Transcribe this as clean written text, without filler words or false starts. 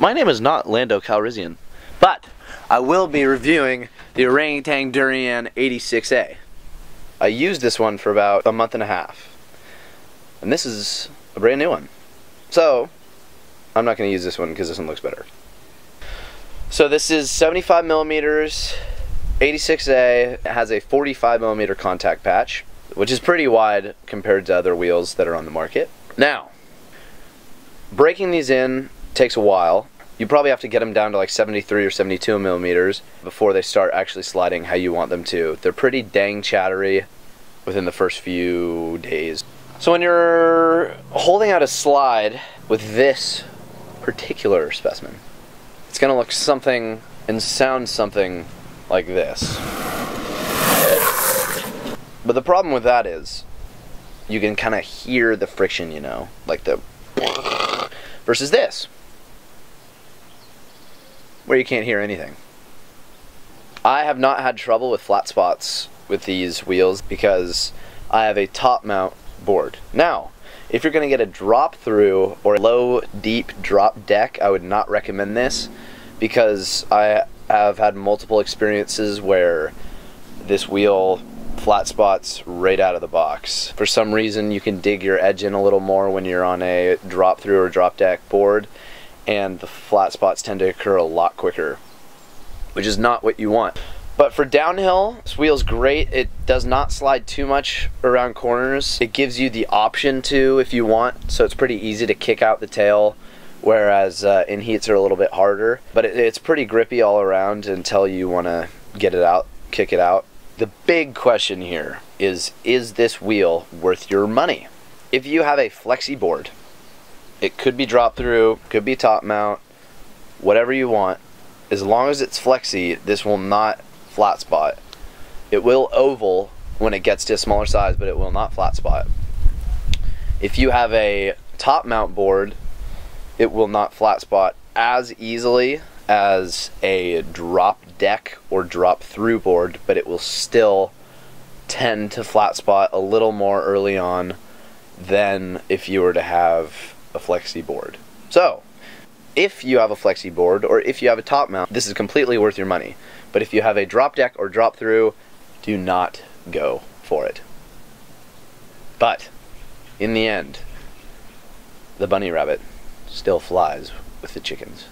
My name is not Lando Calrissian, but I will be reviewing the Orangatang Durian 86A. I used this one for about a month and a half, and this is a brand new one. So, I'm not going to use this one because this one looks better. So this is 75 millimeters, 86A. It has a 45 millimeter contact patch, which is pretty wide compared to other wheels that are on the market. Now, breaking these in takes a while. You probably have to get them down to like 73 or 72 millimeters before they start actually sliding how you want them to. They're pretty dang chattery within the first few days. So when you're holding out a slide with this particular specimen, it's going to look something and sound something like this. But the problem with that is you can kind of hear the friction, you know, like the versus this, where you can't hear anything. I have not had trouble with flat spots with these wheels because I have a top mount board. Now, if you're going to get a drop through or low deep drop deck, I would not recommend this because I have had multiple experiences where this wheel flat spots right out of the box. For some reason you can dig your edge in a little more when you're on a drop through or drop deck board, and the flat spots tend to occur a lot quicker, which is not what you want. But for downhill, this wheel's great. It does not slide too much around corners. It gives you the option to if you want, so it's pretty easy to kick out the tail, whereas in heats are a little bit harder. But it's pretty grippy all around until you want to get it out, kick it out. The big question here is this wheel worth your money? If you have a flexi board, it could be drop through, could be top mount, whatever you want. As long as it's flexi, this will not flat spot. It will oval when it gets to a smaller size, but it will not flat spot. If you have a top mount board, it will not flat spot as easily as a drop deck or drop through board, but it will still tend to flat spot a little more early on than if you were to have a flexi board. So, if you have a flexi board or if you have a top mount, this is completely worth your money. But if you have a drop deck or drop through, do not go for it. But, in the end, the bunny rabbit still flies with the chickens.